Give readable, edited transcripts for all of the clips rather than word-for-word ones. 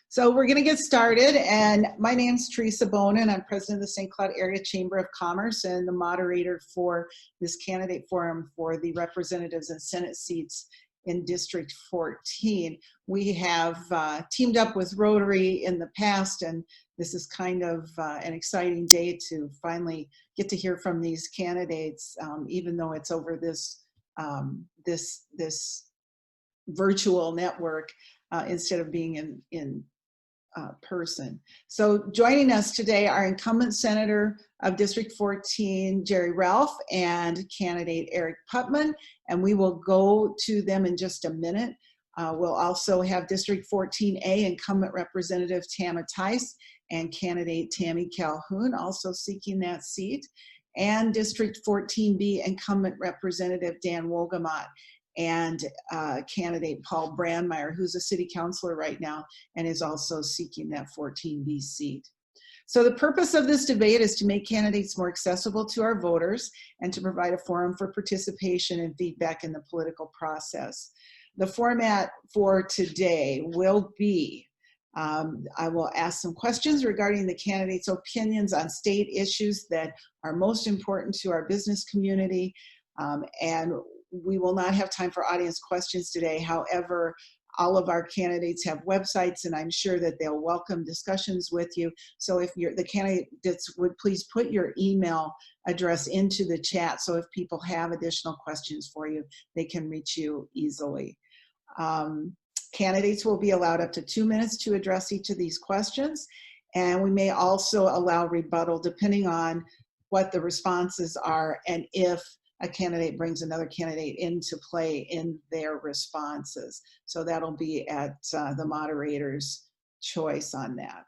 So we're going to get started, and my name's Teresa Bonin. I'm president of the St. Cloud Area Chamber of Commerce and the moderator for this candidate forum for the representatives and Senate seats in District 14. We have teamed up with Rotary in the past, and this is kind of an exciting day to finally get to hear from these candidates, even though it's over this this virtual network instead of being in person. So joining us today are incumbent Senator of District 14, Jerry Ralph, and candidate Eric Putnam, and we will go to them in just a minute. We'll also have District 14A incumbent Representative Tama Tice and candidate Tammy Calhoun also seeking that seat, and District 14B incumbent Representative Dan Wogamot and candidate Paul Brammer, who's a city councilor right now and is also seeking that 14B seat. So the purpose of this debate is to make candidates more accessible to our voters and to provide a forum for participation and feedback in the political process. The format for today will be, I will ask some questions regarding the candidates' opinions on state issues that are most important to our business community, and we will not have time for audience questions today. However, all of our candidates have websites, and I'm sure that they'll welcome discussions with you. So if the candidates would please put your email address into the chat, so if people have additional questions for you, they can reach you easily. Candidates will be allowed up to 2 minutes to address each of these questions, and we may also allow rebuttal depending on what the responses are and if a candidate brings another candidate into play in their responses. So that'll be at the moderator's choice on that.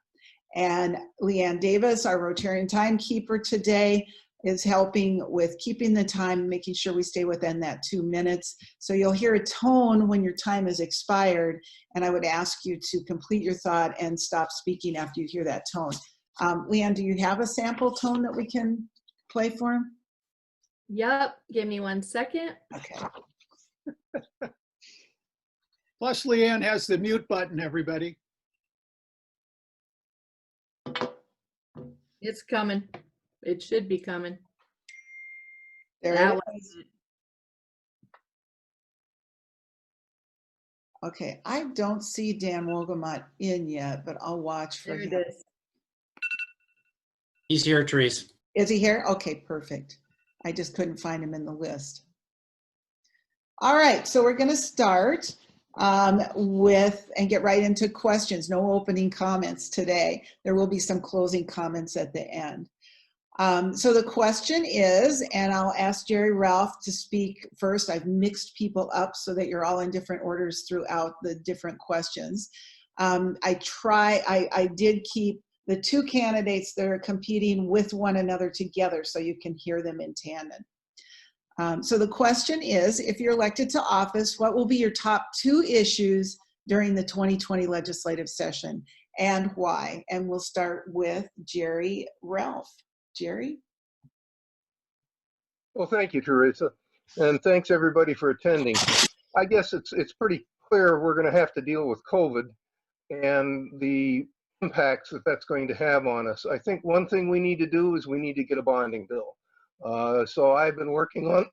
And Leanne Davis, our Rotarian timekeeper today, is helping with keeping the time, making sure we stay within that 2 minutes. So you'll hear a tone when your time is expired, and I would ask you to complete your thought and stop speaking after you hear that tone. Leanne, do you have a sample tone that we can play for him? Yep, give me 1 second. Okay. Plus, Leanne has the mute button, everybody. It's coming. It should be coming. There That it one. is. Okay, I don't see Dan Wogamot in yet, but I'll watch for There him. it is. He's here, Therese. Is he here? Okay, perfect. I just couldn't find him in the list. All right, so we're going to start with and get right into questions. No opening comments today. There will be some closing comments at the end. So the question is, and I'll ask Jerry Ralph to speak first. I've mixed people up so that you're all in different orders throughout the different questions. I did keep the two candidates that are competing with one another together so you can hear them in tandem. So the question is, if you're elected to office, what will be your top 2 issues during the 2020 legislative session and why? And we'll start with Jerry Ralph. Jerry? Well, thank you, Teresa, and thanks everybody for attending. I guess it's pretty clear we're going to have to deal with COVID and the impacts that that's going to have on us. I think one thing we need to do is we need to get a bonding bill. So I've been working on,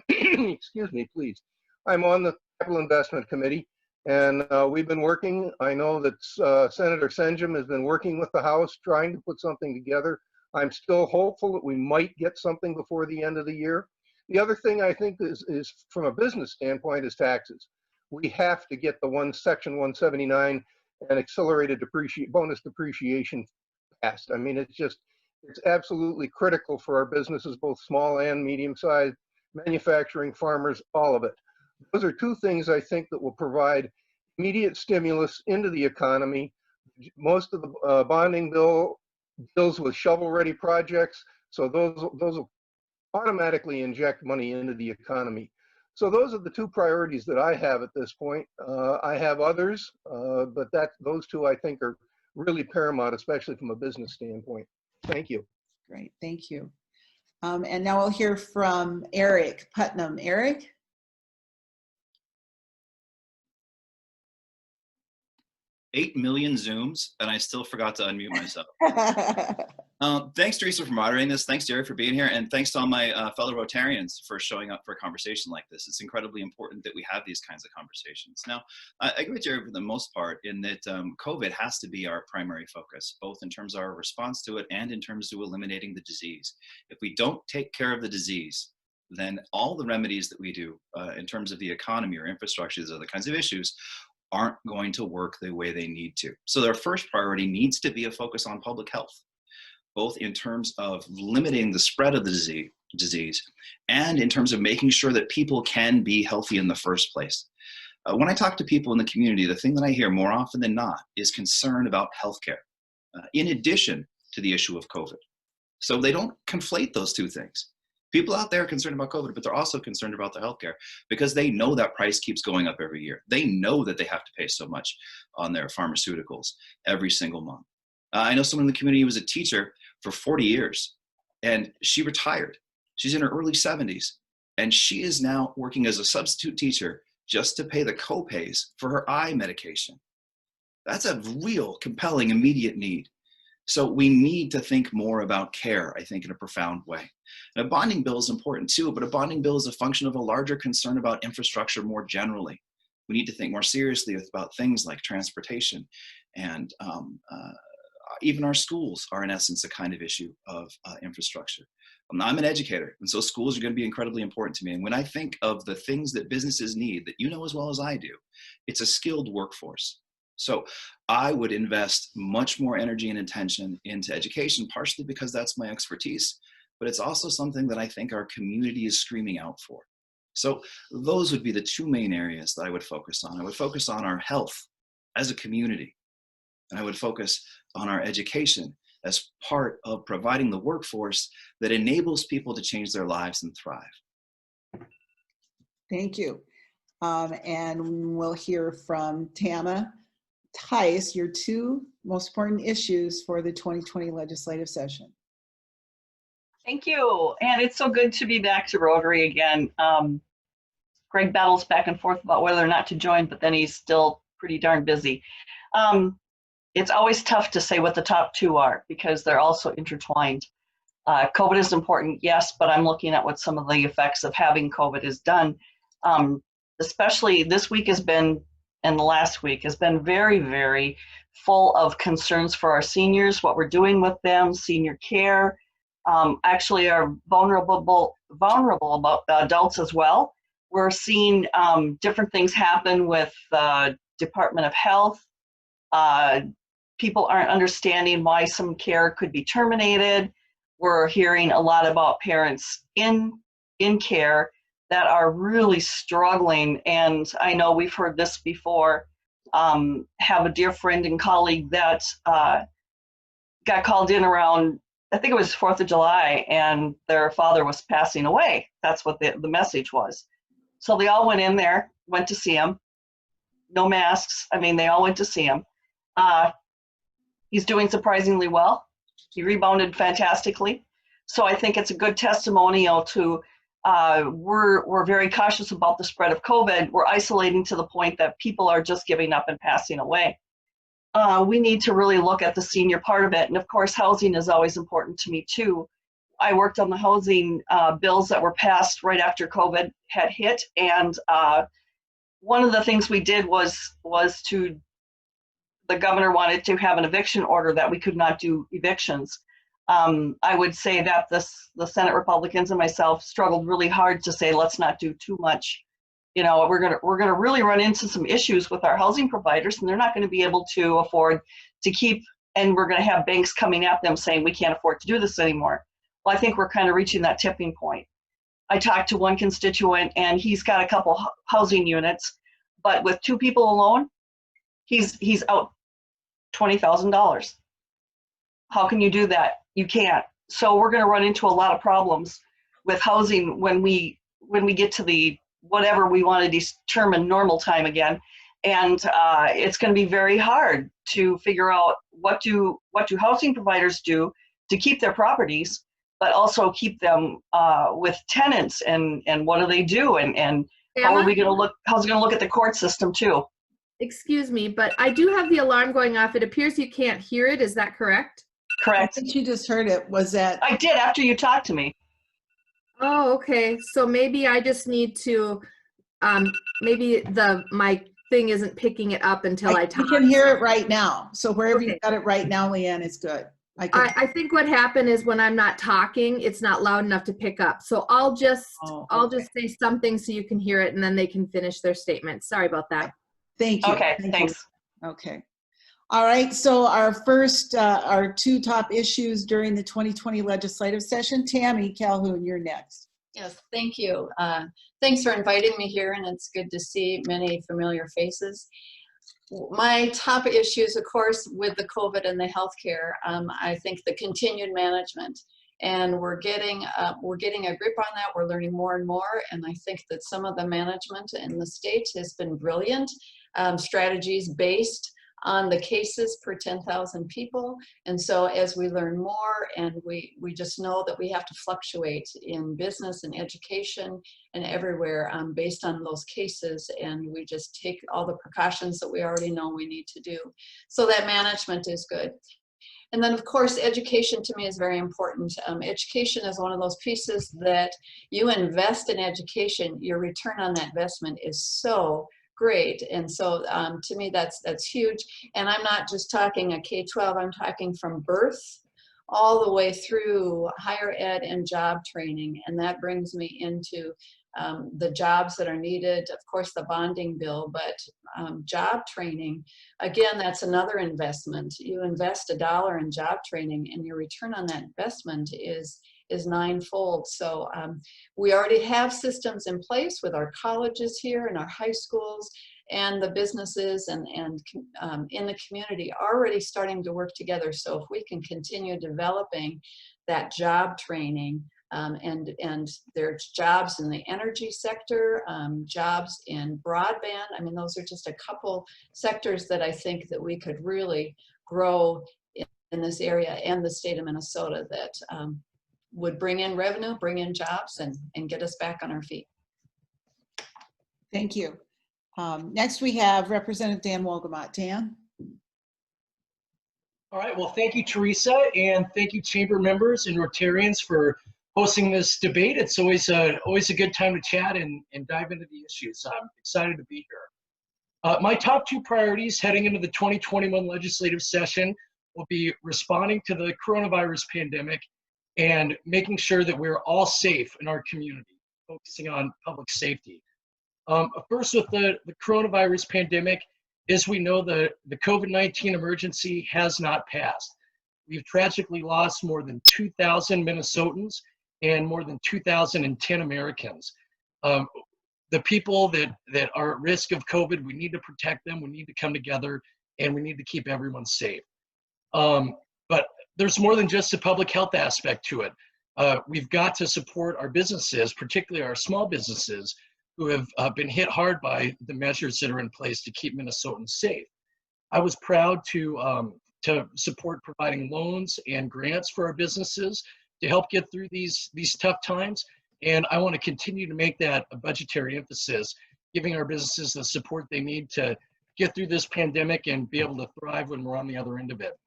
excuse me, please. I'm on the Capital Investment Committee, and we've been working. I know that Senator Senjum has been working with the House trying to put something together. I'm still hopeful that we might get something before the end of the year. The other thing I think is from a business standpoint is taxes. We have to get the Section 179 and accelerated bonus depreciation passed. I mean, it's absolutely critical for our businesses, both small and medium-sized, manufacturing, farmers, all of it. Those are 2 things I think that will provide immediate stimulus into the economy. Most of the bonding bill deals with shovel-ready projects, so those will automatically inject money into the economy. So those are the 2 priorities that I have at this point. I have others, but those 2 I think are really paramount, especially from a business standpoint. Thank you. Great, thank you. And now we'll hear from Eric Putnam. Eric? 8 million Zooms, and I still forgot to unmute myself. Thanks, Teresa, for moderating this. Thanks, Jerry, for being here. And thanks to all my fellow Rotarians for showing up for a conversation like this. It's incredibly important that we have these kinds of conversations. Now, I agree with Jerry for the most part in that COVID has to be our primary focus, both in terms of our response to it and in terms of eliminating the disease. If we don't take care of the disease, then all the remedies that we do in terms of the economy or infrastructure, these other kinds of issues, aren't going to work the way they need to. So their first priority needs to be a focus on public health, both in terms of limiting the spread of the disease and in terms of making sure that people can be healthy in the first place. When I talk to people in the community, the thing that I hear more often than not is concern about healthcare, in addition to the issue of COVID. So they don't conflate those two things. People out there are concerned about COVID, but they're also concerned about their healthcare because they know that price keeps going up every year. They know that they have to pay so much on their pharmaceuticals every single month. I know someone in the community who was a teacher for 40 years, and she retired. She's in her early 70s, and she is now working as a substitute teacher just to pay the co-pays for her eye medication. That's a real compelling immediate need. So we need to think more about care, I think, in a profound way. And a bonding bill is important too, but a bonding bill is a function of a larger concern about infrastructure more generally. We need to think more seriously about things like transportation, and even our schools are in essence a kind of issue of infrastructure. I'm an educator, and so schools are going to be incredibly important to me. And when I think of the things that businesses need, that you know as well as I do, it's a skilled workforce. So I would invest much more energy and attention into education, partially because that's my expertise, but it's also something that I think our community is screaming out for. So those would be the two main areas that I would focus on. I would focus on our health as a community, and I would focus on our education as part of providing the workforce that enables people to change their lives and thrive. Thank you. And we'll hear from Tama Tice, your two most important issues for the 2020 legislative session. Thank you. And it's so good to be back to Rotary again. Greg battles back and forth about whether or not to join, but then he's still pretty darn busy. It's always tough to say what the top two are because they're also intertwined. COVID is important, yes, but I'm looking at what some of the effects of having COVID has done. Especially this week has been, and the last week has been very, very full of concerns for our seniors, what we're doing with them, senior care, actually our vulnerable adults as well. We're seeing different things happen with the Department of Health. People aren't understanding why some care could be terminated. We're hearing a lot about parents in care that are really struggling. And I know we've heard this before. Have a dear friend and colleague that got called in around, I think it was 4th of July, and their father was passing away. That's what the message was. So they all went in there, went to see him. No masks. I mean, they all went to see him. He's doing surprisingly well. He rebounded fantastically. So I think it's a good testimonial to we're very cautious about the spread of COVID. We're isolating to the point that people are just giving up and passing away. We need to really look at the senior part of it. And of course, housing is always important to me too. I worked on the housing bills that were passed right after COVID had hit. And one of the things we did was the governor wanted to have an eviction order that we could not do evictions. I would say that the Senate Republicans and myself struggled really hard to say, let's not do too much. You know, we're gonna really run into some issues with our housing providers, and they're not going to be able to afford to keep, and we're going to have banks coming at them saying we can't afford to do this anymore. Well, I think we're kind of reaching that tipping point. I talked to one constituent, and he's got a couple housing units, but with two people alone, he's out $20,000. How can you do that? You can't. So we're going to run into a lot of problems with housing when we get to the whatever we want to determine normal time again, and it's going to be very hard to figure out what do housing providers do to keep their properties, but also keep them with tenants, and what do they do, and how are we going to look? How's it going to look at the court system too? excuse me, but I do have the alarm going off. It appears you can't hear it. Is that correct? I Correct. think you just heard it. Was that? I did after you talked to me. Oh, okay. So maybe I just need to, maybe my thing isn't picking it up until I I talk. can hear it right now. So wherever Okay. you've got it right now, Leanne, is good. I can. I think what happened is when I'm not talking, it's not loud enough to pick up. So I'll just say something so you can hear it, and then they can finish their statement. Sorry about that. Thank you. Okay, Thank thanks. you. Okay. All right. So our two top issues during the 2020 legislative session. Tammy Calhoun, you're next. Yes, thank you. Thanks for inviting me here, and it's good to see many familiar faces. My top issues, of course, with the COVID and the healthcare, I think the continued management, and we're getting a grip on that. We're learning more and more, and I think that some of the management in the state has been brilliant. Strategies based on the cases per 10,000 people. And so as we learn more, and we just know that we have to fluctuate in business and education and everywhere based on those cases, and we just take all the precautions that we already know we need to do. So that management is good. And then of course, education to me is very important. Education is one of those pieces that you invest in education, your return on that investment is so great. And so to me, that's huge. And I'm not just talking a K-12, I'm talking from birth all the way through higher ed and job training. And that brings me into the jobs that are needed, of course, the bonding bill, but job training, again, that's another investment. You invest $1 in job training and your return on that investment is ninefold. So we already have systems in place with our colleges here and our high schools and the businesses and in the community already starting to work together. So if we can continue developing that job training, and there's jobs in the energy sector, jobs in broadband. I mean, those are just a couple sectors that I think that we could really grow in this area and the state of Minnesota that would bring in revenue, bring in jobs, and get us back on our feet. Thank you. Next we have Representative Dan Wogamot. Dan? All right, well, thank you, Teresa, and thank you, Chamber members and Rotarians for hosting this debate. It's always a good time to chat and dive into the issues. I'm excited to be here. My top two priorities heading into the 2021 legislative session will be responding to the coronavirus pandemic and making sure that we're all safe in our community, focusing on public safety. First, with the coronavirus pandemic, as we know, the COVID-19 emergency has not passed. We've tragically lost more than 2,000 Minnesotans and more than 2,010 Americans. The people that are at risk of COVID, we need to protect them, we need to come together, and we need to keep everyone safe. But there's more than just a public health aspect to it. We've got to support our businesses, particularly our small businesses, who have been hit hard by the measures that are in place to keep Minnesotans safe. I was proud to support providing loans and grants for our businesses to help get through these tough times. And I want to continue to make that a budgetary emphasis, giving our businesses the support they need to get through this pandemic and be able to thrive when we're on the other end of it.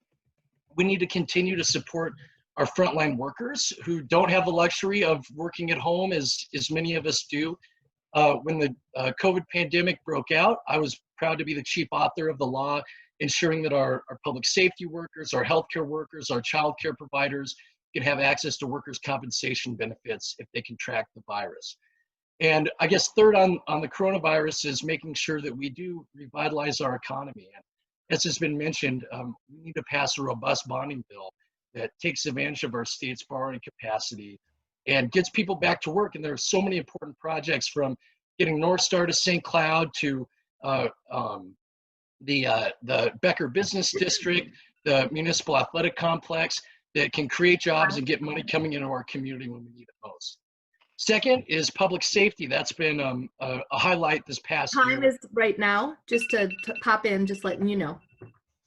We need to continue to support our frontline workers who don't have the luxury of working at home as many of us do. When the COVID pandemic broke out, I was proud to be the chief author of the law ensuring that our public safety workers, our healthcare workers, our child care providers can have access to workers' compensation benefits if they contract the virus. And I guess third on the coronavirus is making sure that we do revitalize our economy. And as has been mentioned, we need to pass a robust bonding bill that takes advantage of our state's borrowing capacity and gets people back to work. And there are so many important projects, from getting North Star to St. Cloud to the Becker Business District, the Municipal Athletic Complex, that can create jobs and get money coming into our community when we need it most. Second is public safety. That's been a highlight this past year. Time is right now, just to pop in, just letting you know.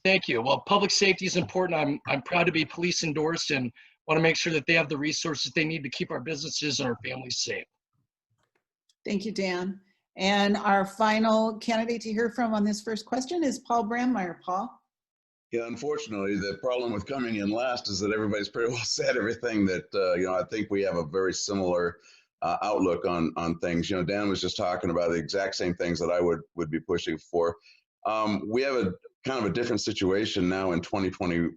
Thank you. Well, public safety is important. I'm proud to be police endorsed and want to make sure that they have the resources they need to keep our businesses and our families safe. Thank you, Dan. And our final candidate to hear from on this first question is Paul Brammer. Paul? Yeah, unfortunately, the problem with coming in last is that everybody's pretty well said everything that, I think we have a very similar outlook on things. Dan was just talking about the exact same things that I would be pushing for. We have a kind of a different situation now in 2020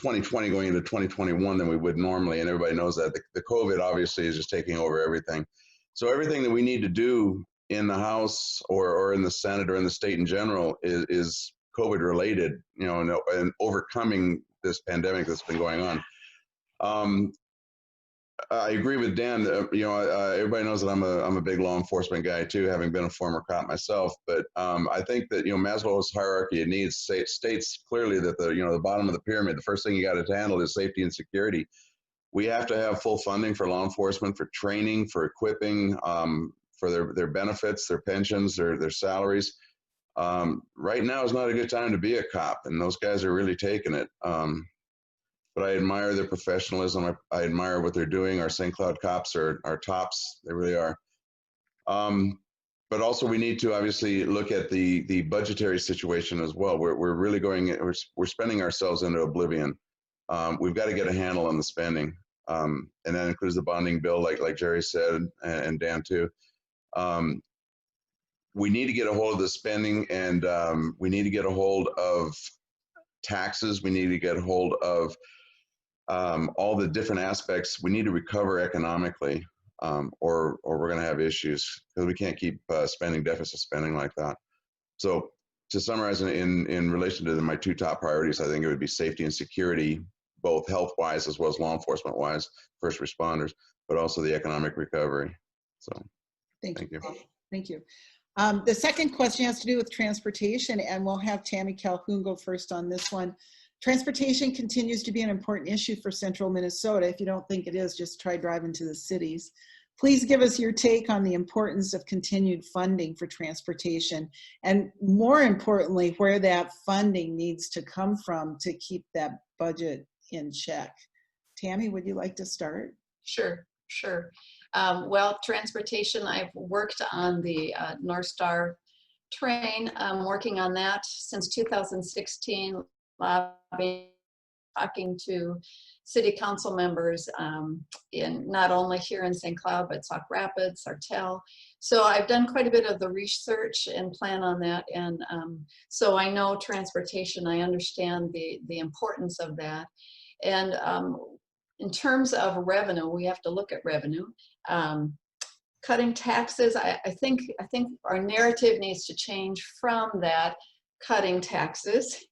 going into 2021 than we would normally, and everybody knows that. The COVID obviously is just taking over everything. So everything that we need to do in the House or in the Senate or in the state in general is COVID related, and overcoming this pandemic that's been going on. I agree with Dan. Everybody knows that I'm a big law enforcement guy too, having been a former cop myself. But I think that Maslow's hierarchy of needs states clearly that the bottom of the pyramid, the first thing you got to handle is safety and security. We have to have full funding for law enforcement, for training, for equipping, for their benefits, their pensions, their salaries. Right now is not a good time to be a cop, and those guys are really taking it. But I admire their professionalism. I admire what they're doing. Our St. Cloud cops are tops. They really are. But also we need to obviously look at the budgetary situation as well. We're really we're spending ourselves into oblivion. We've got to get a handle on the spending. And that includes the bonding bill, like Jerry said, and Dan too. We need to get a hold of the spending, and we need to get a hold of taxes. We need to get a hold of all the different aspects. We need to recover economically, or we're going to have issues, because we can't keep spending deficit spending like that. So to summarize, in relation to my two top priorities, I think it would be safety and security, both health-wise as well as law enforcement-wise, first responders, but also the economic recovery. So thank you. Thank you. The second question has to do with transportation, and we'll have Tammy Calhoun go first on this one. Transportation continues to be an important issue for central Minnesota. If you don't think it is, just try driving to the cities. Please give us your take on the importance of continued funding for transportation, and more importantly, where that funding needs to come from to keep that budget in check. Tammy, would you like to start? Sure. Well, transportation, I've worked on the North Star train. I'm working on that since 2016, lobbying, talking to city council members in not only here in St. Cloud, but Sauk Rapids, Sartell. So I've done quite a bit of the research and plan on that. And so I know transportation, I understand the importance of that. And in terms of revenue, we have to look at revenue. Cutting taxes, I think our narrative needs to change from that cutting taxes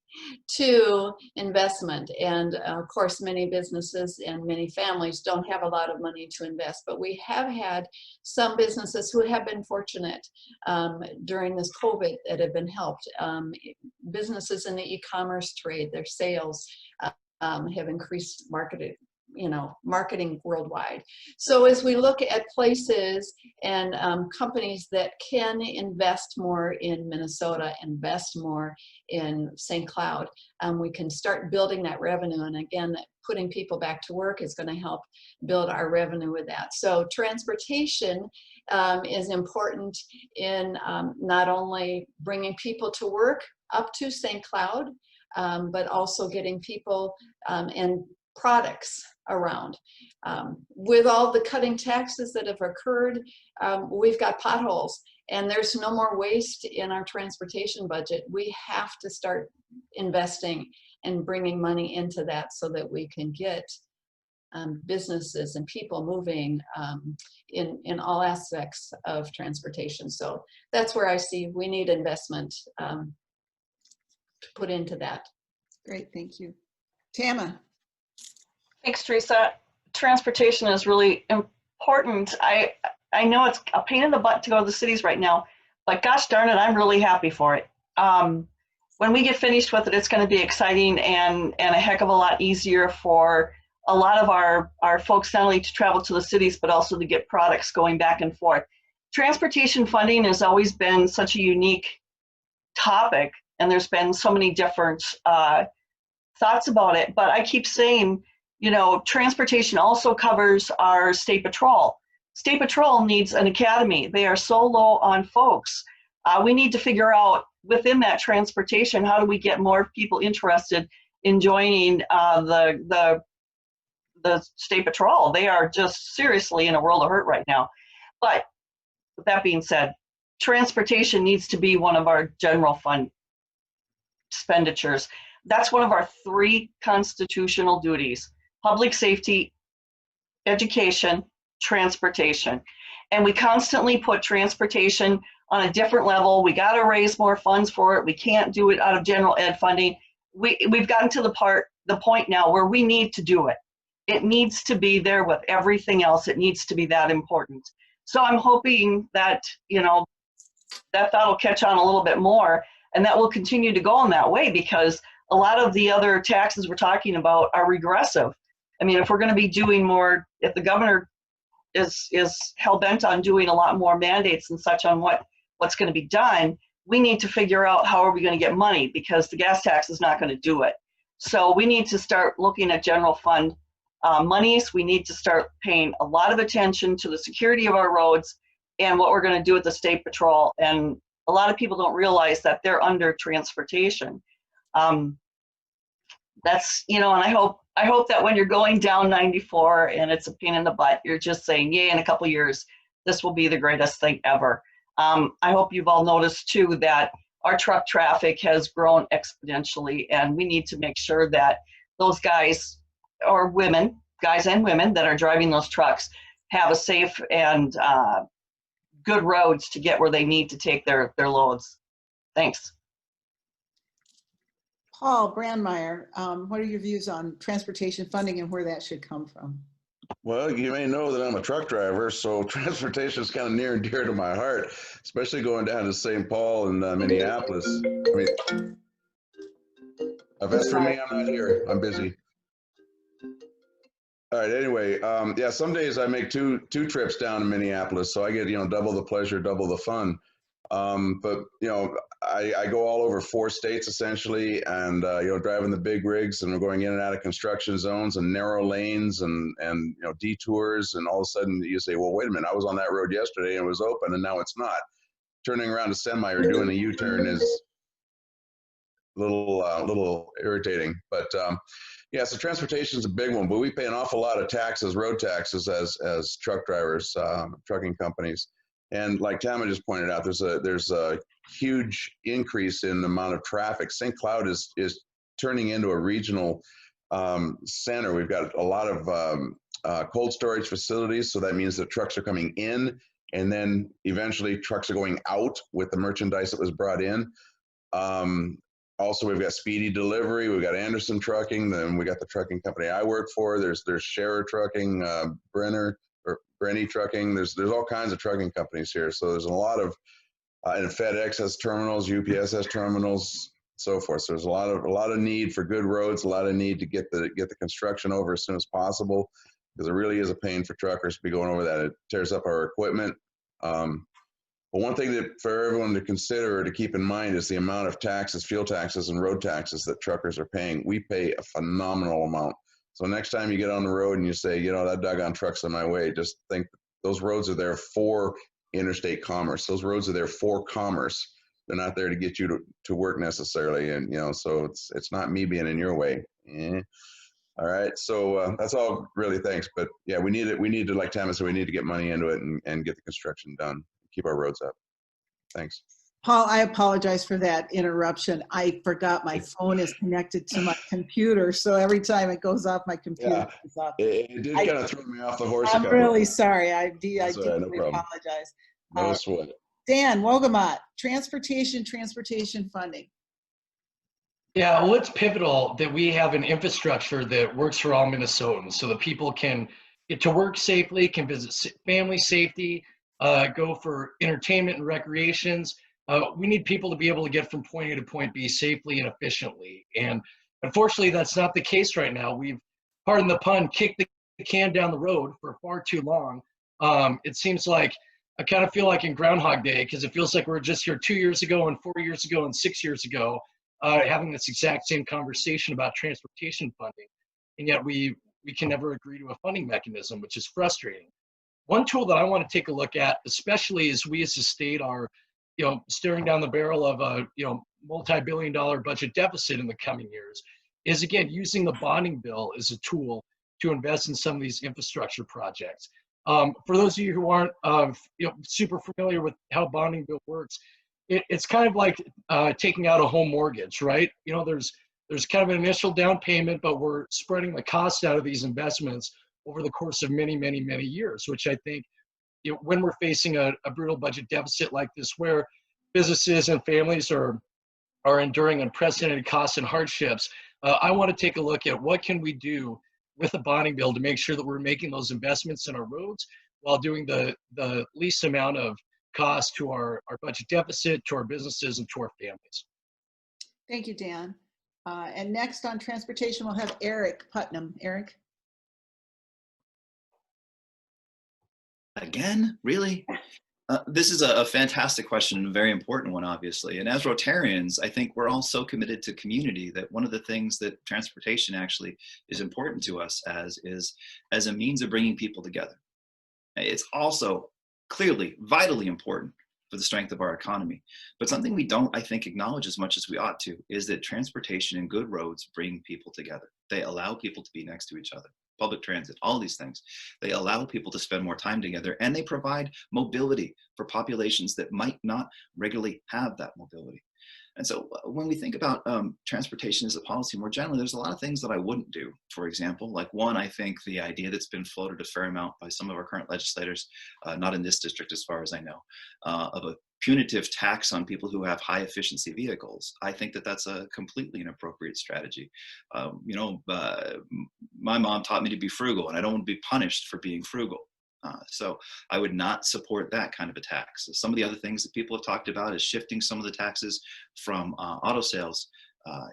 to investment. And of course, many businesses and many families don't have a lot of money to invest, but we have had some businesses who have been fortunate during this COVID that have been helped. Businesses in the e-commerce trade, their sales have increased marketing worldwide. So as we look at places and companies that can invest more in Minnesota, invest more in St. Cloud, we can start building that revenue. And again, putting people back to work is going to help build our revenue with that. So transportation is important in not only bringing people to work up to St. Cloud, but also getting people and products around. With all the cutting taxes that have occurred, we've got potholes, and there's no more waste in our transportation budget. We have to start investing and bringing money into that so that we can get businesses and people moving in all aspects of transportation. So that's where I see we need investment to put into that. Great, thank you. Tama. Thanks, Teresa. Transportation is really important. I know it's a pain in the butt to go to the cities right now, but gosh darn it, I'm really happy for it. When we get finished with it, it's going to be exciting and a heck of a lot easier for a lot of our folks, not only to travel to the cities, but also to get products going back and forth. Transportation funding has always been such a unique topic, and there's been so many different thoughts about it, but I keep saying, transportation also covers our state patrol. State Patrol needs an academy. They are so low on folks. We need to figure out within that transportation, how do we get more people interested in joining the State Patrol? They are just seriously in a world of hurt right now. But with that being said, transportation needs to be one of our general fund expenditures. That's one of our 3 constitutional duties: public safety, education, transportation. And we constantly put transportation on a different level. We got to raise more funds for it. We can't do it out of general ed funding. We've gotten to the point now where we need to do it. It needs to be there with everything else. It needs to be that important. So I'm hoping that, that'll catch on a little bit more, and that will continue to go in that way, because a lot of the other taxes we're talking about are regressive. I mean, if we're going to be doing more, if the governor is hell-bent on doing a lot more mandates and such on what's going to be done, we need to figure out how are we going to get money, because the gas tax is not going to do it. So we need to start looking at general fund monies. We need to start paying a lot of attention to the security of our roads and what we're going to do with the State Patrol. And a lot of people don't realize that they're under transportation. That's, and I hope that when you're going down 94 and it's a pain in the butt, you're just saying, yay, in a couple of years, this will be the greatest thing ever. I hope you've all noticed too that our truck traffic has grown exponentially, and we need to make sure that those guys or women, guys and women that are driving those trucks, have a safe and good roads to get where they need to take their loads. Thanks. Paul Brandmeier, what are your views on transportation funding and where that should come from? Well, you may know that I'm a truck driver, so transportation is kind of near and dear to my heart, especially going down to St. Paul and Minneapolis. I mean, if that's for me, I'm not here. I'm busy. All right. Anyway, yeah. Some days I make two trips down to Minneapolis, so I get double the pleasure, double the fun. But I go all over 4 states essentially, and driving the big rigs, and we're going in and out of construction zones and narrow lanes and detours, and all of a sudden you say, well, wait a minute, I was on that road yesterday and it was open, and now it's not. Turning around a semi or doing a U-turn is a little irritating, but yeah, so transportation is a big one, but we pay an awful lot of taxes, road taxes, as truck drivers, trucking companies. And like Tama just pointed out, there's a huge increase in the amount of traffic. St. Cloud is turning into a regional center. We've got a lot of cold storage facilities, so that means that trucks are coming in, and then eventually trucks are going out with the merchandise that was brought in. Also, we've got Speedy Delivery, we've got Anderson Trucking, then we got the trucking company I work for. There's Scherer Trucking, Brenny Trucking. There's all kinds of trucking companies here. So there's a lot of, and FedEx has terminals, UPS has terminals, so forth. So there's a lot of need for good roads, a lot of need to get the construction over as soon as possible, because it really is a pain for truckers to be going over that. It tears up our equipment. But one thing that for everyone to consider or to keep in mind is the amount of taxes, fuel taxes and road taxes that truckers are paying. We pay a phenomenal amount. So next time you get on the road and you say, that doggone truck's on my way, just think those roads are there for interstate commerce. Those roads are there for commerce. They're not there to get you to work necessarily. And, so it's not me being in your way. All right. So that's all really, thanks. But yeah, we need to, like Thomas said, we need to get money into it and get the construction done. Keep our roads up. Thanks. Paul, I apologize for that interruption. I forgot my phone is connected to my computer, so every time it goes off, my computer goes off. It did kind of throw me off the horse. I'm really sorry. I deeply no apologize. No sweat. Dan, Wogamot, transportation funding. Yeah, well, it's pivotal that we have an infrastructure that works for all Minnesotans, so that people can get to work safely, can visit family safety, go for entertainment and recreations. We need people to be able to get from point A to point B safely and efficiently. And unfortunately, that's not the case right now. We've, pardon the pun, kicked the can down the road for far too long. It seems like, I kind of feel like in Groundhog Day, because it feels like we're just here 2 years ago and 4 years ago and 6 years ago, having this exact same conversation about transportation funding. And yet we can never agree to a funding mechanism, which is frustrating. one tool that I want to take a look at, especially as we as a state are, staring down the barrel of a, multi-billion-dollar budget deficit in the coming years, is again using the bonding bill as a tool to invest in some of these infrastructure projects. For those of you who aren't super familiar with how bonding bill works, it's kind of like taking out a home mortgage, right? There's kind of an initial down payment, but we're spreading the cost out of these investments over the course of many, many, many years, which I think, when we're facing a brutal budget deficit like this, where businesses and families are enduring unprecedented costs and hardships, I want to take a look at what can we do with a bonding bill to make sure that we're making those investments in our roads while doing the least amount of cost to our budget deficit, to our businesses, and to our families. Thank you, Dan. And next on transportation, we'll have Eric Putnam. Eric? Again, really? This is a fantastic question, a very important one, obviously. And as Rotarians, I think we're all so committed to community that one of the things that transportation actually is important to us as a means of bringing people together. It's also clearly vitally important for the strength of our economy. But something we don't, I think, acknowledge as much as we ought to is that transportation and good roads bring people together. They allow people to be next to each other. Public transit, all these things. They allow people to spend more time together, and they provide mobility for populations that might not regularly have that mobility. And so when we think about transportation as a policy more generally, there's a lot of things that I wouldn't do. For example, like one, I think the idea that's been floated a fair amount by some of our current legislators, not in this district as far as I know, of a punitive tax on people who have high efficiency vehicles. I think that that's a completely inappropriate strategy. My mom taught me to be frugal, and I don't want to be punished for being frugal. So I would not support that kind of a tax. Some of the other things that people have talked about is shifting some of the taxes from auto sales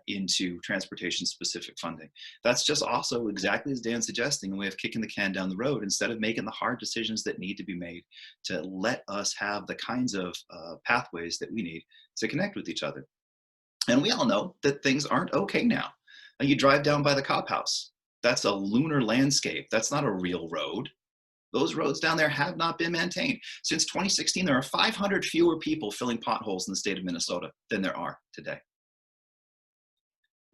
into transportation specific funding. That's just also exactly as Dan's suggesting, a way of kicking the can down the road instead of making the hard decisions that need to be made to let us have the kinds of pathways that we need to connect with each other. And we all know that things aren't okay now. You drive down by the cop house. That's a lunar landscape. That's not a real road. Those roads down there have not been maintained. Since 2016, there are 500 fewer people filling potholes in the state of Minnesota than there are today.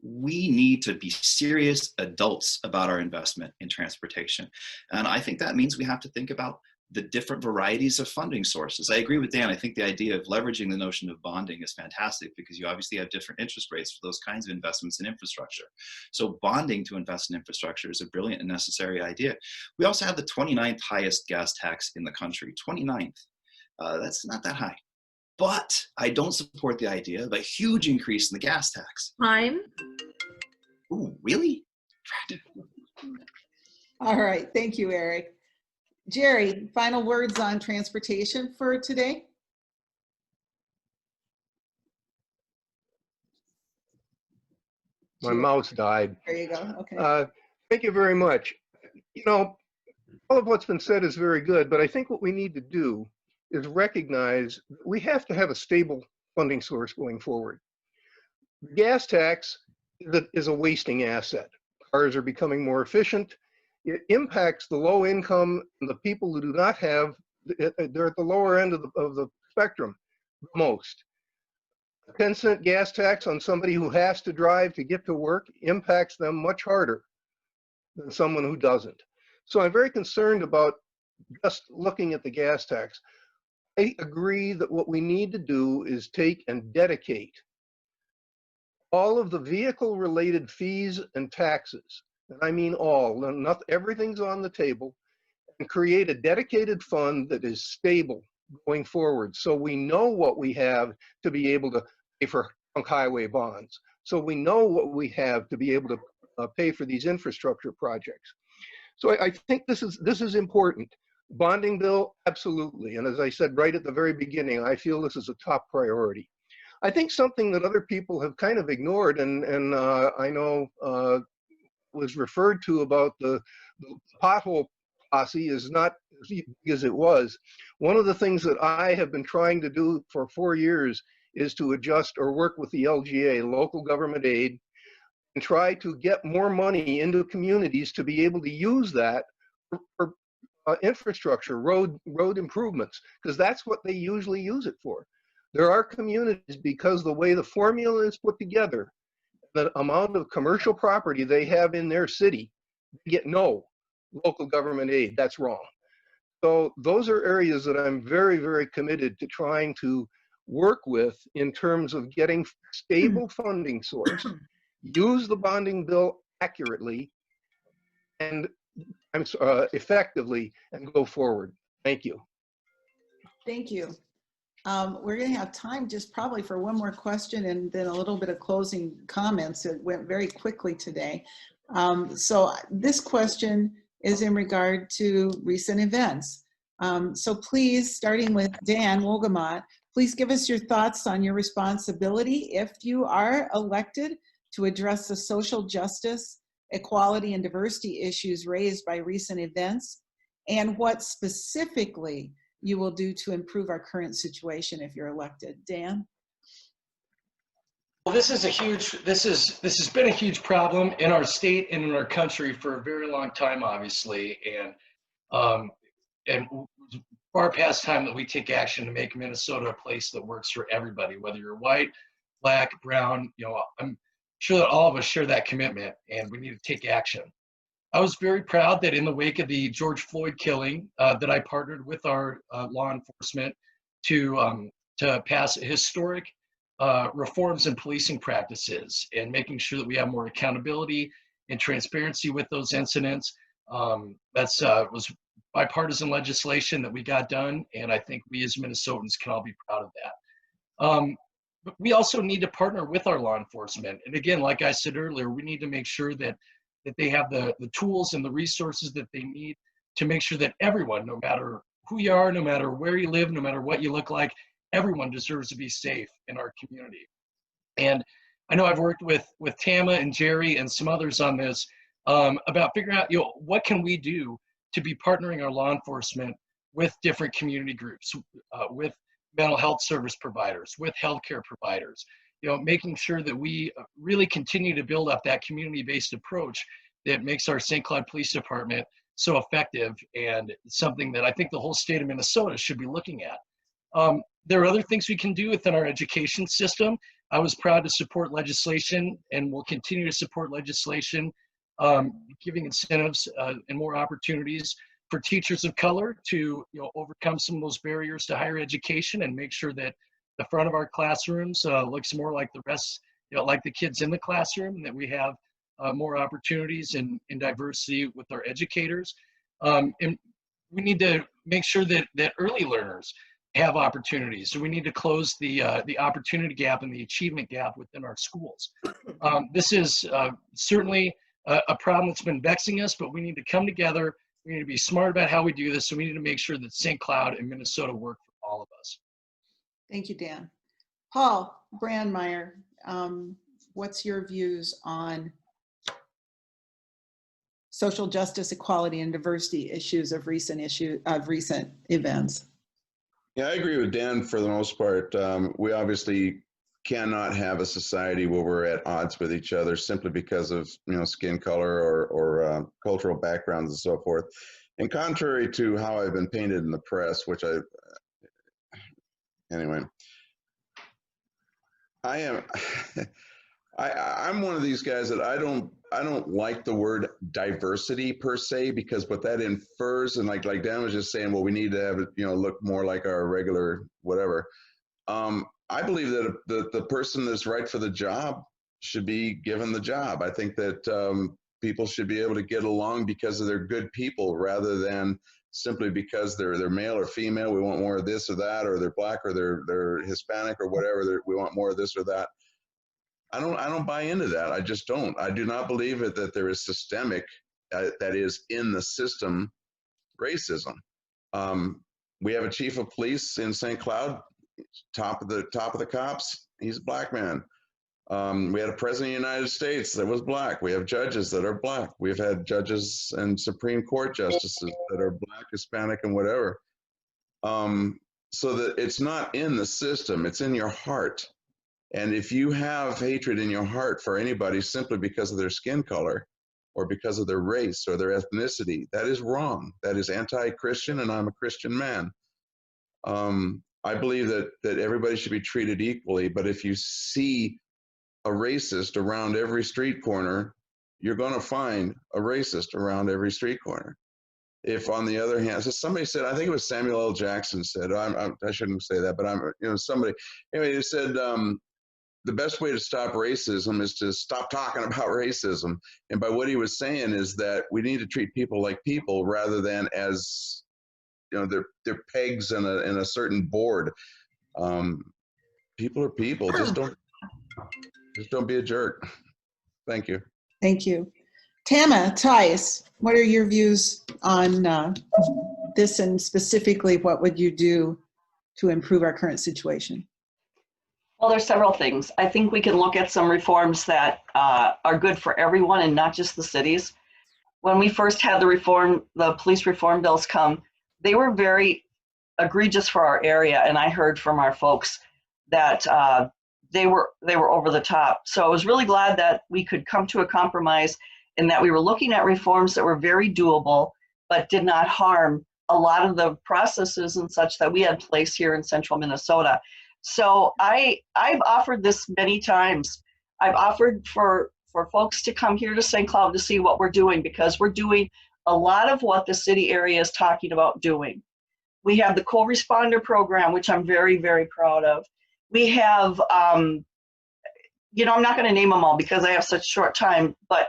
We need to be serious adults about our investment in transportation. And I think that means we have to think about the different varieties of funding sources. I agree with Dan. I think the idea of leveraging the notion of bonding is fantastic because you obviously have different interest rates for those kinds of investments in infrastructure. So bonding to invest in infrastructure is a brilliant and necessary idea. We also have the 29th highest gas tax in the country, 29th. That's not that high. But I don't support the idea of a huge increase in the gas tax. Time. Ooh, really? All right, thank you, Eric. Jerry, final words on transportation for today? My mouse died. There you go, okay. Thank you very much. All of what's been said is very good, but I think what we need to do is recognize we have to have a stable funding source going forward. The gas tax is a wasting asset. Cars are becoming more efficient. It impacts the low income and the people who do not have, they're at the lower end of the spectrum the most. A 10-cent gas tax on somebody who has to drive to get to work impacts them much harder than someone who doesn't. So I'm very concerned about just looking at the gas tax. I agree that what we need to do is take and dedicate all of the vehicle related fees and taxes, and I mean all, not everything's on the table, and create a dedicated fund that is stable going forward. So we know what we have to be able to pay for highway bonds. So we know what we have to be able to pay for these infrastructure projects. So I think this is important. Bonding bill, absolutely. And as I said right at the very beginning, I feel this is a top priority. I think something that other people have kind of ignored, and I know was referred to about the pothole posse is not as big as it was. One of the things that I have been trying to do for 4 years is to adjust or work with the LGA, local government aid, and try to get more money into communities to be able to use that for infrastructure, road improvements, because that's what they usually use it for. There are communities, because the way the formula is put together, the amount of commercial property they have in their city, they get no local government aid. That's wrong. So those are areas that I'm very, very committed to trying to work with in terms of getting stable funding source, use the bonding bill accurately and effectively, and go forward. Thank you. Thank you. We're going to have time just probably for one more question and then a little bit of closing comments. It went very quickly today. So this question is in regard to recent events. So please, starting with Dan Wogamot, please give us your thoughts on your responsibility if you are elected to address the social justice, equality, and diversity issues raised by recent events, and what specifically you will do to improve our current situation if you're elected. Dan? Well, this has been a huge problem in our state and in our country for a very long time, obviously, and far past time that we take action to make Minnesota a place that works for everybody, whether you're white, black, brown. I'm sure that all of us share that commitment, and we need to take action. I was very proud that in the wake of the George Floyd killing, that I partnered with our law enforcement to pass historic reforms in policing practices and making sure that we have more accountability and transparency with those incidents. That's was bipartisan legislation that we got done, and I think we as Minnesotans can all be proud of that. But we also need to partner with our law enforcement. And again, like I said earlier, we need to make sure that they have the tools and the resources that they need to make sure that everyone, no matter who you are, no matter where you live, no matter what you look like, everyone deserves to be safe in our community. And I know I've worked with Tama and Jerry and some others on this about figuring out, what can we do to be partnering our law enforcement with different community groups, with mental health service providers, with healthcare providers, making sure that we really continue to build up that community-based approach that makes our St. Cloud Police Department so effective, and something that I think the whole state of Minnesota should be looking at. There are other things we can do within our education system. I was proud to support legislation and will continue to support legislation giving incentives and more opportunities for teachers of color to overcome some of those barriers to higher education and make sure that the front of our classrooms looks more like the rest, like the kids in the classroom, and that we have more opportunities and diversity with our educators. And we need to make sure that early learners have opportunities. So we need to close the opportunity gap and the achievement gap within our schools. This is certainly a problem that's been vexing us, but we need to come together. We need to be smart about how we do this. So we need to make sure that St. Cloud and Minnesota work for all of us. Thank you, Dan. Paul Brandmeier, what's your views on social justice, equality, and diversity issues of recent events? Yeah, I agree with Dan for the most part. We obviously cannot have a society where we're at odds with each other simply because of skin color or cultural backgrounds and so forth. And contrary to how I've been painted in the press, which anyway, I'm one of these guys that I don't like the word diversity per se, because what that infers, and like Dan was just saying, well, we need to have it, look more like our regular whatever. I believe that the person that's right for the job should be given the job. I think that people should be able to get along because of they're good people, rather than simply because they're male or female. We want more of this or that, or they're black or they're Hispanic or whatever. We want more of this or that. I don't buy into that. I just don't. I do not believe that there is systemic, that is in the system, racism. We have a chief of police in St. Cloud, top of the cops. He's a black man. We had a president of the United States that was black. We have judges that are black. We've had judges and Supreme Court justices that are black, Hispanic, and whatever. So that it's not in the system, it's in your heart. And if you have hatred in your heart for anybody simply because of their skin color, or because of their race or their ethnicity. That is wrong. That is anti-Christian, and I'm a Christian man. I believe that everybody should be treated equally, but if you see a racist around every street corner, you're going to find a racist around every street corner. If, on the other hand, so somebody said, I think it was Samuel L. Jackson said, I shouldn't say that, but somebody, anyway, he said, the best way to stop racism is to stop talking about racism. And by what he was saying is that we need to treat people like people rather than as, they're pegs in a certain board. People are people. Just don't be a jerk. Thank you. Thank you. Tama, Tice, what are your views on this, and specifically what would you do to improve our current situation? Well, there's several things. I think we can look at some reforms that are good for everyone and not just the cities. When we first had the police reform bills come, they were very egregious for our area, and I heard from our folks that they were over the top. So I was really glad that we could come to a compromise and that we were looking at reforms that were very doable, but did not harm a lot of the processes and such that we had placed here in central Minnesota. So I've offered this many times. I've offered for folks to come here to St. Cloud to see what we're doing, because we're doing a lot of what the city area is talking about doing. We have the co-responder program, which I'm very, very proud of. We have, I'm not going to name them all because I have such short time, but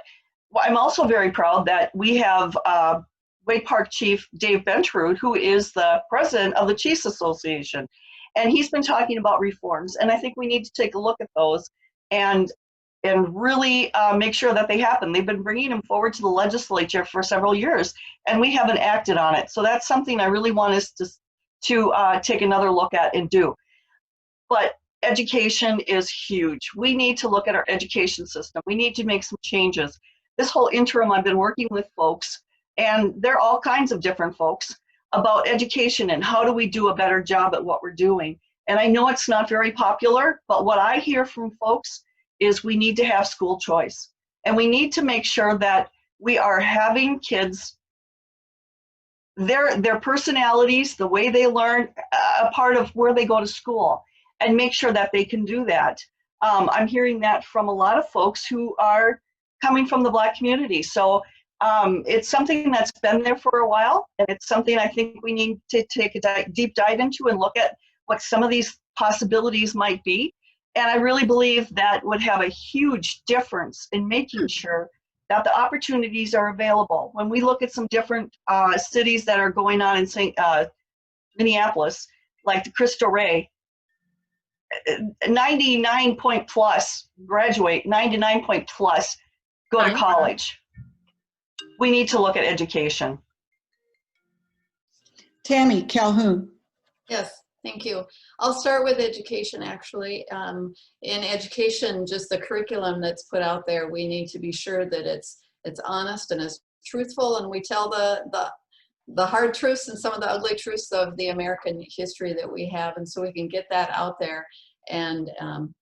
I'm also very proud that we have Wade Park Chief Dave Bentrud, who is the president of the Chiefs Association. And he's been talking about reforms. And I think we need to take a look at those and really make sure that they happen. They've been bringing them forward to the legislature for several years, and we haven't acted on it. So that's something I really want us to take another look at and do. But education is huge. We need to look at our education system. We need to make some changes. This whole interim, I've been working with folks, and there are all kinds of different folks, about education and how do we do a better job at what we're doing. And I know it's not very popular, but what I hear from folks is we need to have school choice. And we need to make sure that we are having kids, their personalities, the way they learn, a part of where they go to school, and make sure that they can do that. I'm hearing that from a lot of folks who are coming from the Black community. So it's something that's been there for a while, and it's something I think we need to take a deep dive into and look at what some of these possibilities might be. And I really believe that would have a huge difference in making sure that the opportunities are available. When we look at some different cities that are going on in Minneapolis, like the Cristo Rey, 99 point plus graduate, 99 point plus go to college. We need to look at education. Tammy Calhoun. Yes, thank you. I'll start with education, actually. In education, just the curriculum that's put out there, we need to be sure that it's honest and it's truthful, and we tell the hard truths and some of the ugly truths of the American history that we have, and so we can get that out there and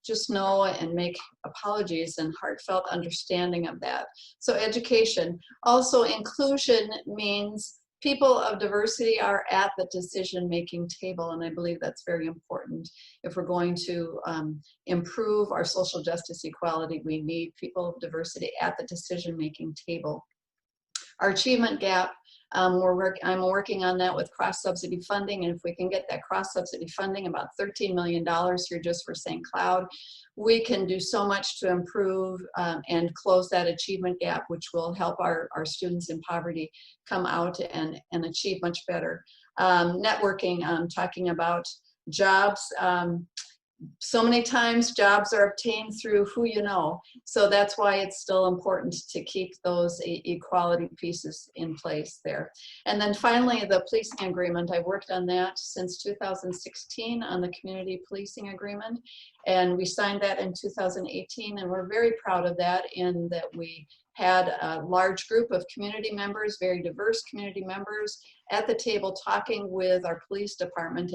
just know and make apologies and heartfelt understanding of that. So education. Also, inclusion means people of diversity are at the decision-making table, and I believe that's very important. If we're going to improve our social justice equality, we need people of diversity at the decision-making table. Our achievement gap, I'm working on that with cross-subsidy funding, and if we can get that cross-subsidy funding, about $13 million here just for St. Cloud, we can do so much to improve and close that achievement gap, which will help our students in poverty come out and achieve much better. Networking, talking about jobs. So many times jobs are obtained through who you know. So that's why it's still important to keep those equality pieces in place there. And then finally, the policing agreement. I worked on that since 2016 on the community policing agreement. And we signed that in 2018. And we're very proud of that, in that we had a large group of community members, very diverse community members, at the table talking with our police department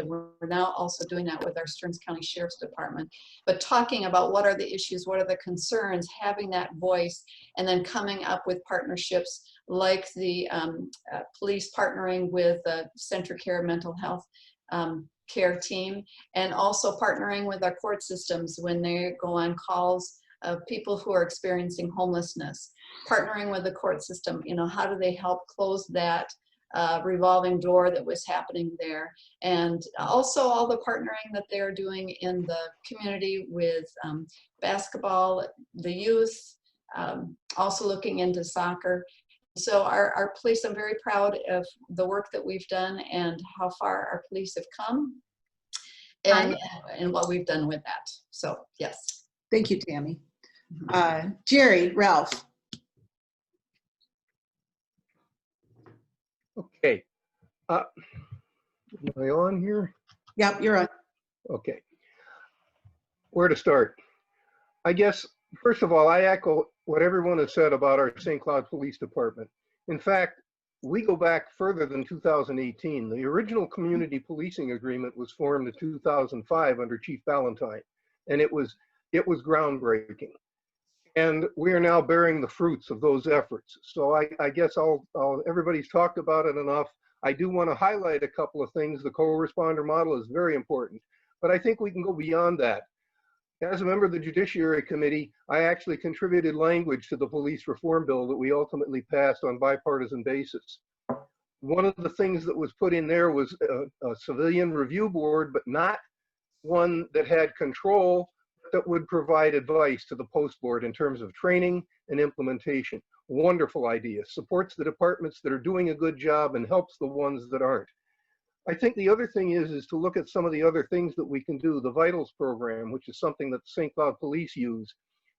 We're now also doing that with our Stearns County Sheriff's Department. But talking about what are the issues, what are the concerns, having that voice, and then coming up with partnerships like the police partnering with the Center Care Mental Health care team, and also partnering with our court systems when they go on calls of people who are experiencing homelessness, partnering with the court system, you know, how do they help close that revolving door that was happening there, and also all the partnering that they're doing in the community with basketball, the youth, also looking into soccer. So our police, I'm very proud of the work that we've done and how far our police have come and what we've done with that. So yes. Thank you, Tammy. Jerry, Ralph. Okay. Am I on here? Yep, you're on. Okay. Where to start? I guess, first of all, I echo what everyone has said about our St. Cloud Police Department. In fact, we go back further than 2018. The original community policing agreement was formed in 2005 under Chief Ballantyne, and it was groundbreaking. And we are now bearing the fruits of those efforts. So I guess everybody's talked about it enough. I do want to highlight a couple of things. The co-responder model is very important, but I think we can go beyond that. As a member of the Judiciary Committee, I actually contributed language to the police reform bill that we ultimately passed on bipartisan basis. One of the things that was put in there was a civilian review board, but not one that had control, that would provide advice to the post board in terms of training and implementation. Wonderful idea. Supports the departments that are doing a good job and helps the ones that aren't. I think the other thing is to look at some of the other things that we can do. The Vitals program, which is something that the St. Cloud Police use.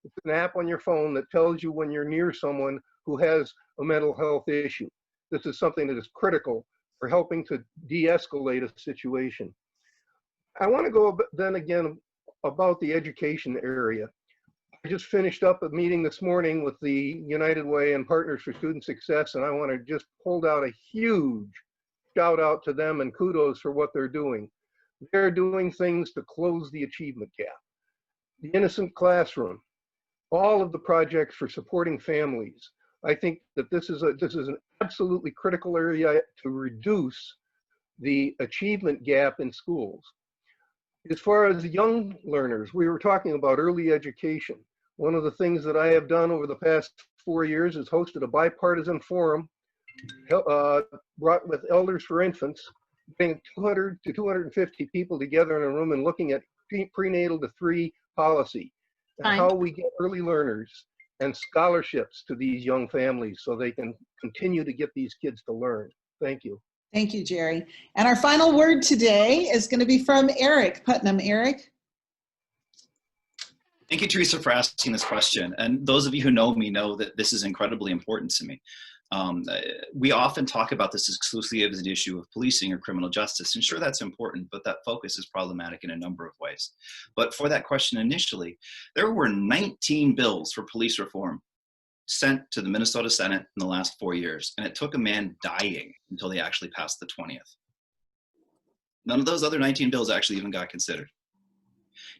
It's an app on your phone that tells you when you're near someone who has a mental health issue. This is something that is critical for helping to de-escalate a situation. I want to go then again about the education area. I just finished up a meeting this morning with the United Way and Partners for Student Success, and I want to just hold out a huge shout out to them and kudos for what they're doing. They're doing things to close the achievement gap. The Innocent Classroom, all of the projects for supporting families. I think that this is an absolutely critical area to reduce the achievement gap in schools. As far as young learners, we were talking about early education. One of the things that I have done over the past 4 years is hosted a bipartisan forum brought with Elders for Infants, getting 200 to 250 people together in a room and looking at prenatal to 3 policy and how we get early learners and scholarships to these young families so they can continue to get these kids to learn. Thank you. Thank you, Jerry. And our final word today is going to be from Eric Putnam. Eric. Thank you, Teresa, for asking this question. And those of you who know me know that this is incredibly important to me. We often talk about this exclusively as an issue of policing or criminal justice, and sure, that's important, but that focus is problematic in a number of ways. But for that question initially, there were 19 bills for police reform sent to the Minnesota Senate in the last 4 years, and it took a man dying until they actually passed the 20th. None of those other 19 bills actually even got considered.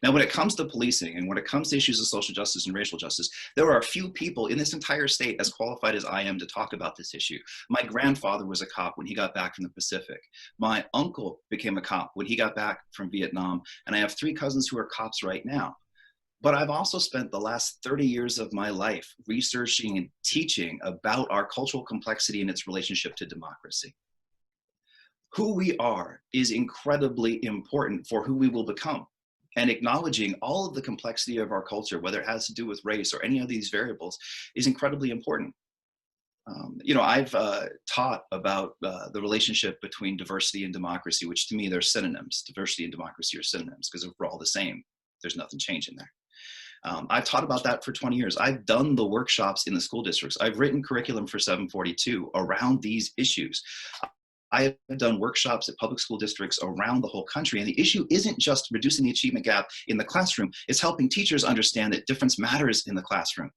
Now, when it comes to policing and when it comes to issues of social justice and racial justice, there are a few people in this entire state as qualified as I am to talk about this issue. My grandfather was a cop when he got back from the Pacific. My uncle became a cop when he got back from Vietnam, and I have 3 cousins who are cops right now. But I've also spent the last 30 years of my life researching and teaching about our cultural complexity and its relationship to democracy. Who we are is incredibly important for who we will become. And acknowledging all of the complexity of our culture, whether it has to do with race or any of these variables, is incredibly important. You know, I've taught about the relationship between diversity and democracy, which to me, they're synonyms. Diversity and democracy are synonyms because if we're all the same, there's nothing changing there. I've taught about that for 20 years. I've done the workshops in the school districts. I've written curriculum for 742 around these issues. I have done workshops at public school districts around the whole country, and the issue isn't just reducing the achievement gap in the classroom, it's helping teachers understand that difference matters in the classroom.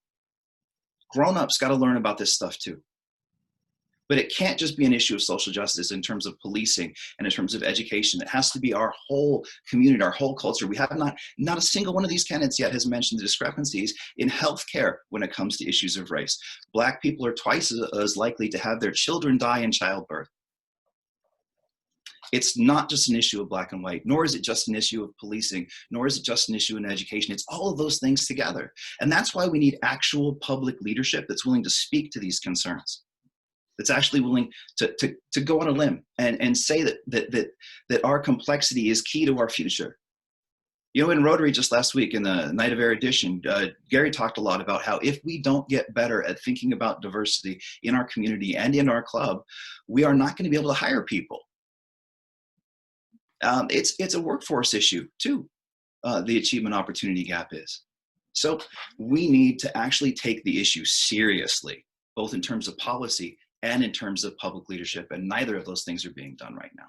Grown-ups got to learn about this stuff too. But it can't just be an issue of social justice in terms of policing and in terms of education. It has to be our whole community, our whole culture. We have not a single one of these candidates yet has mentioned the discrepancies in healthcare when it comes to issues of race. Black people are twice as likely to have their children die in childbirth. It's not just an issue of black and white, nor is it just an issue of policing, nor is it just an issue in education. It's all of those things together. And that's why we need actual public leadership that's willing to speak to these concerns, that's actually willing to go on a limb and say that our complexity is key to our future. You know, in Rotary just last week in the Night of Air edition, Gary talked a lot about how if we don't get better at thinking about diversity in our community and in our club, we are not going to be able to hire people. It's a workforce issue too, the achievement opportunity gap is. So we need to actually take the issue seriously, both in terms of policy and in terms of public leadership, and neither of those things are being done right now.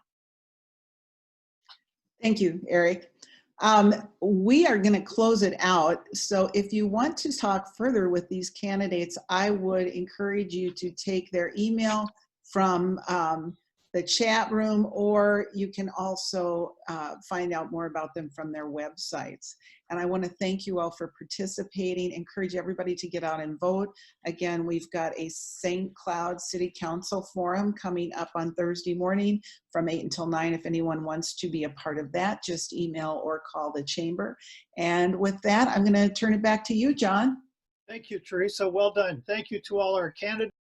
Thank you, Eric. We are going to close it out. So if you want to talk further with these candidates, I would encourage you to take their email from the chat room, or you can also find out more about them from their websites. And I want to thank you all for participating. Encourage everybody to get out and vote. Again, we've got a St. Cloud City Council forum coming up on Thursday morning from 8 until 9. If anyone wants to be a part of that, just email or call the chamber. And with that, I'm going to turn it back to you, John. Thank you, Teresa. Well done. Thank you to all our candidates.